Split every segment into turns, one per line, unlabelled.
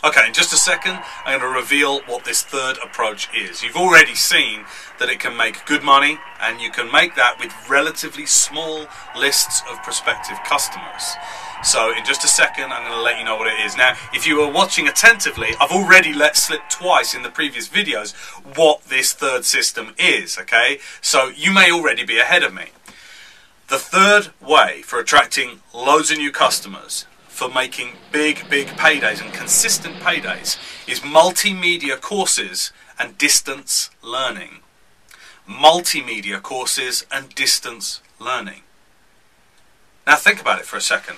Okay, in just a second, I'm going to reveal what this third approach is. You've already seen that it can make good money, and you can make that with relatively small lists of prospective customers. So in just a second, I'm going to let you know what it is. Now, if you were watching attentively, I've already let slip twice in the previous videos what this third system is, okay? So you may already be ahead of me. The third way for attracting loads of new customers, for making big paydays and consistent paydays, is multimedia courses and distance learning. Multimedia courses and distance learning. Now think about it for a second.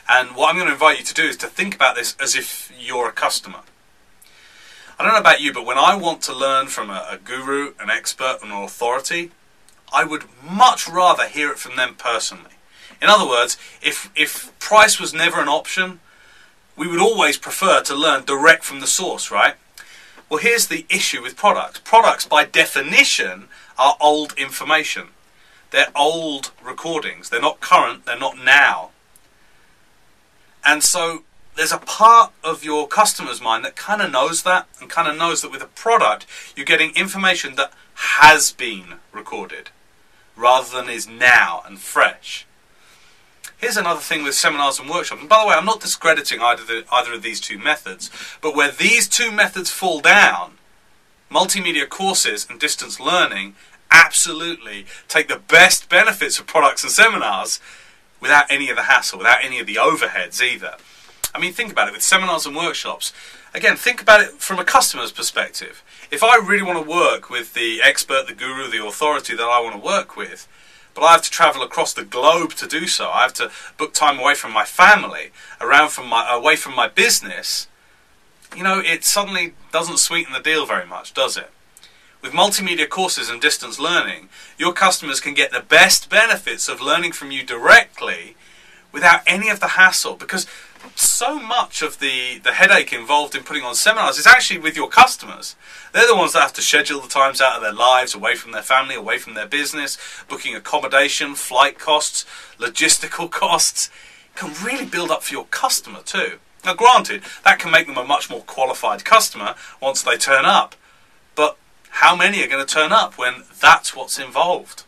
And what I'm going to invite you to do is to think about this as if you're a customer. I don't know about you, but when I want to learn from a guru, an expert, an authority, I would much rather hear it from them personally. In other words, if price was never an option, we would always prefer to learn direct from the source, right? Well, here's the issue with products. Products, by definition, are old information. They're old recordings. They're not current. They're not now. And so there's a part of your customer's mind that kind of knows that, and kind of knows that with a product, you're getting information that has been recorded, rather than is now and fresh. Here's another thing with seminars and workshops. And by the way, I'm not discrediting either of these two methods, but where these two methods fall down, multimedia courses and distance learning absolutely take the best benefits of products and seminars without any of the hassle, without any of the overheads either. I mean, think about it with seminars and workshops. Again, think about it from a customer's perspective. If I really want to work with the expert, the guru, the authority that I want to work with, but I have to travel across the globe to do so, I have to book time away from my family, away from my business, you know, it suddenly doesn't sweeten the deal very much, does it? With multimedia courses and distance learning, your customers can get the best benefits of learning from you directly without any of the hassle, because so much of the headache involved in putting on seminars is actually with your customers. They're the ones that have to schedule the times out of their lives, away from their family, away from their business, booking accommodation, flight costs, logistical costs. It can really build up for your customer too. Now granted, that can make them a much more qualified customer once they turn up. But how many are going to turn up when that's what's involved?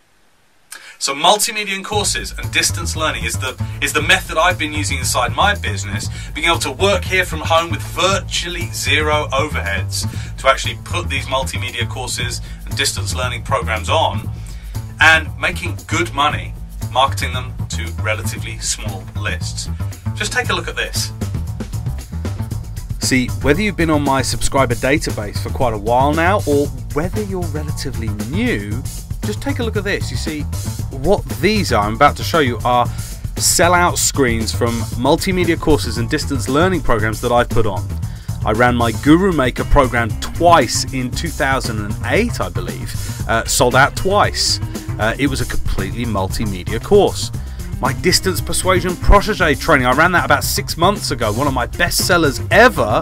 So multimedia and courses and distance learning is the method I've been using inside my business, being able to work here from home with virtually zero overheads to actually put these multimedia courses and distance learning programs on and making good money marketing them to relatively small lists. Just take a look at this. See, whether you've been on my subscriber database for quite a while now or whether you're relatively new, just take a look at this. You see, what these are, I'm about to show you, are sellout screens from multimedia courses and distance learning programs that I've put on. I ran my Guru Maker program twice in 2008, I believe. Sold out twice. It was a completely multimedia course. My Distance Persuasion Protégé training, I ran that about 6 months ago. One of my best sellers ever,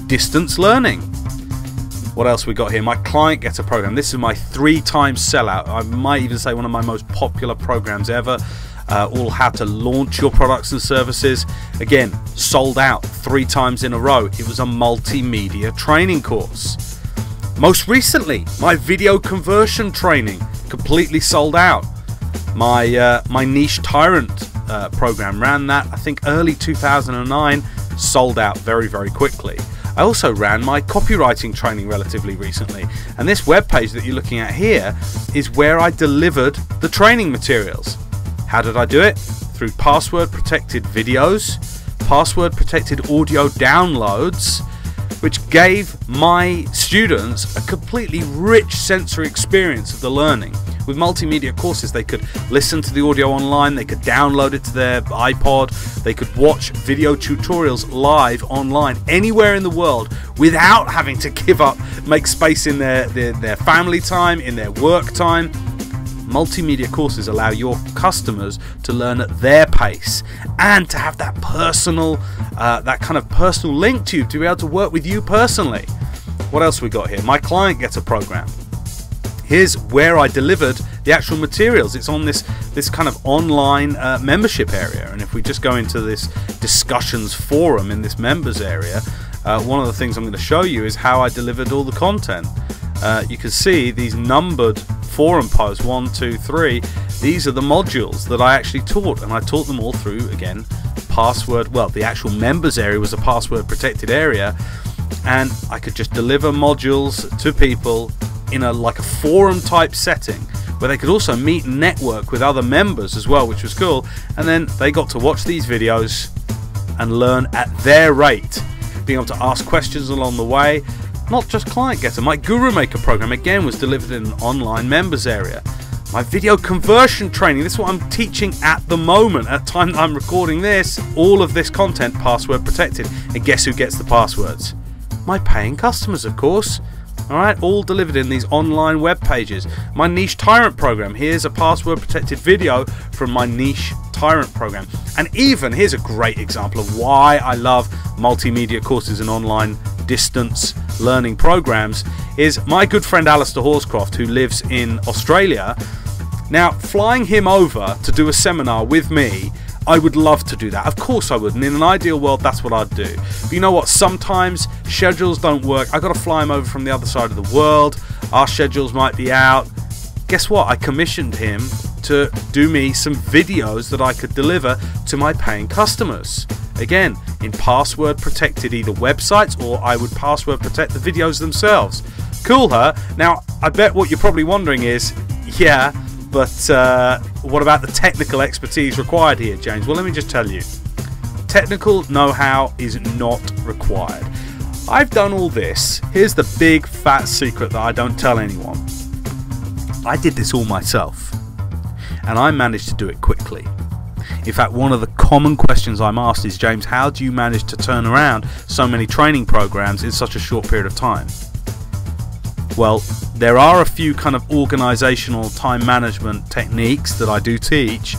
distance learning. What else we got here? My Client Getter program. This is my 3-time sellout. I might even say one of my most popular programs ever. All how to launch your products and services. Again, sold out 3 times in a row. It was a multimedia training course. Most recently, my video conversion training, completely sold out. My Niche Tyrant program, ran that I think early 2009, sold out very quickly. I also ran my copywriting training relatively recently, and this web page that you're looking at here is where I delivered the training materials. How did I do it? Through password protected videos, password protected audio downloads, which gave my students a completely rich sensory experience of the learning. With multimedia courses, they could listen to the audio online, they could download it to their iPod, they could watch video tutorials live online anywhere in the world without having to make space in their family time, in their work time. Multimedia courses allow your customers to learn at their pace and to have that personal, that kind of personal link to you, to be able to work with you personally. What else we got here? My Client Getter program. Here's where I delivered the actual materials. It's on this kind of online membership area, and if we just go into this discussions forum in this members area, one of the things I'm going to show you is how I delivered all the content. You can see these numbered forum posts, 1, 2, 3. These are the modules that I actually taught, and I taught them all through, again, password. Well, the actual members area was a password protected area, and I could just deliver modules to people in like a forum type setting, where they could also meet and network with other members as well, which was cool. And then they got to watch these videos and learn at their rate, being able to ask questions along the way. Not just ClientGetter. My Guru Maker program, again, was delivered in an online members area. My video conversion training, this is what I'm teaching at the moment, at the time that I'm recording this. All of this content password protected. And guess who gets the passwords? My paying customers, of course. Alright, all delivered in these online web pages. My Niche Tyrant program, here's a password protected video from my Niche Tyrant program. And even, here's a great example of why I love multimedia courses and online distance learning programs, is my good friend Alistair Horscroft, who lives in Australia. Now, flying him over to do a seminar with me, I would love to do that. Of course I would, and in an ideal world that's what I'd do. But you know what, sometimes schedules don't work. I got to fly him over from the other side of the world. Our schedules might be out. Guess what, I commissioned him to do me some videos that I could deliver to my paying customers. Again, in password protected either websites, or I would password protect the videos themselves. Cool, huh? Now, I bet what you're probably wondering is, yeah, but what about the technical expertise required here, James? Well, let me just tell you. Technical know-how is not required. I've done all this. Here's the big fat secret that I don't tell anyone. I did this all myself, and I managed to do it quickly. In fact, one of the common questions I'm asked is, James, how do you manage to turn around so many training programs in such a short period of time? Well, there are a few kind of organizational time management techniques that I do teach,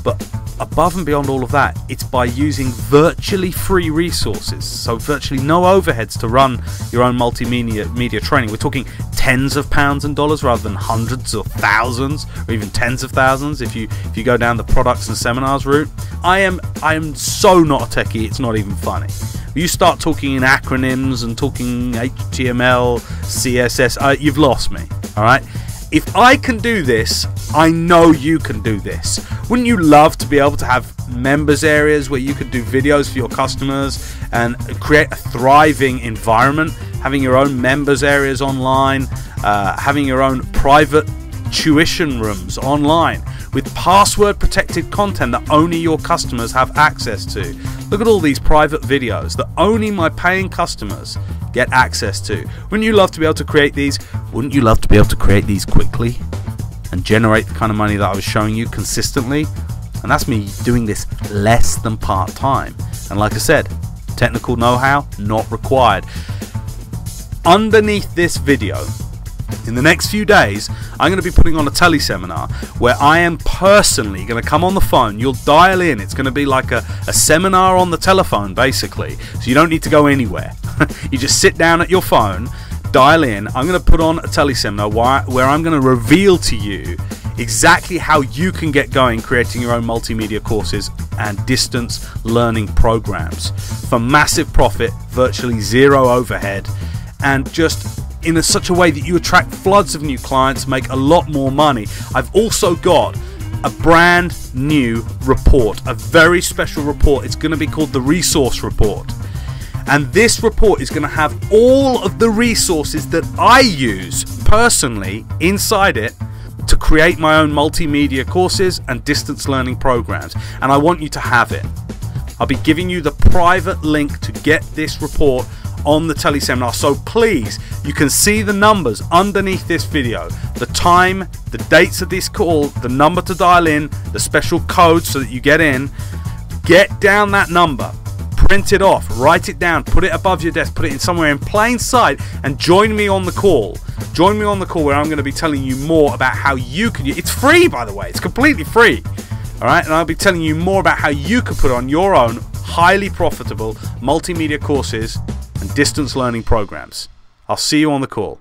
but above and beyond all of that, it's by using virtually free resources. So virtually no overheads to run your own multimedia training. We're talking tens of pounds and dollars rather than hundreds or thousands, or even tens of thousands if you go down the products and seminars route. I am so not a techie, it's not even funny. You start talking in acronyms and talking HTML, CSS, you've lost me, alright? If I can do this, I know you can do this. Wouldn't you love to be able to have members areas where you could do videos for your customers and create a thriving environment, having your own members areas online, having your own private tuition rooms online with password protected content that only your customers have access to? Look at all these private videos that only my paying customers get access to. Wouldn't you love to be able to create these? Wouldn't you love to be able to create these quickly and generate the kind of money that I was showing you consistently? And that's me doing this less than part-time. And like I said, technical know-how not required. Underneath this video, in the next few days, I'm going to be putting on a teleseminar where I am personally going to come on the phone. You'll dial in. It's going to be like a seminar on the telephone, basically. So you don't need to go anywhere. You just sit down at your phone, dial in. I'm going to put on a teleseminar where I'm going to reveal to you exactly how you can get going creating your own multimedia courses and distance learning programs for massive profit, virtually zero overhead, and just in such a way that you attract floods of new clients, make a lot more money. I've also got a brand new report, a very special report. It's going to be called the Resource Report. And this report is going to have all of the resources that I use personally inside it to create my own multimedia courses and distance learning programs. And I want you to have it. I'll be giving you the private link to get this report on the teleseminar. So please, you can see the numbers underneath this video, the time, the dates of this call, the number to dial in, the special code so that you get in. Get down that number, print it off, write it down, put it above your desk, put it in somewhere in plain sight, and join me on the call. Join me on the call where I'm going to be telling you more about how you can. It's free, by the way. It's completely free. Alright, and I'll be telling you more about how you can put on your own highly profitable multimedia courses and distance learning programs. I'll see you on the call.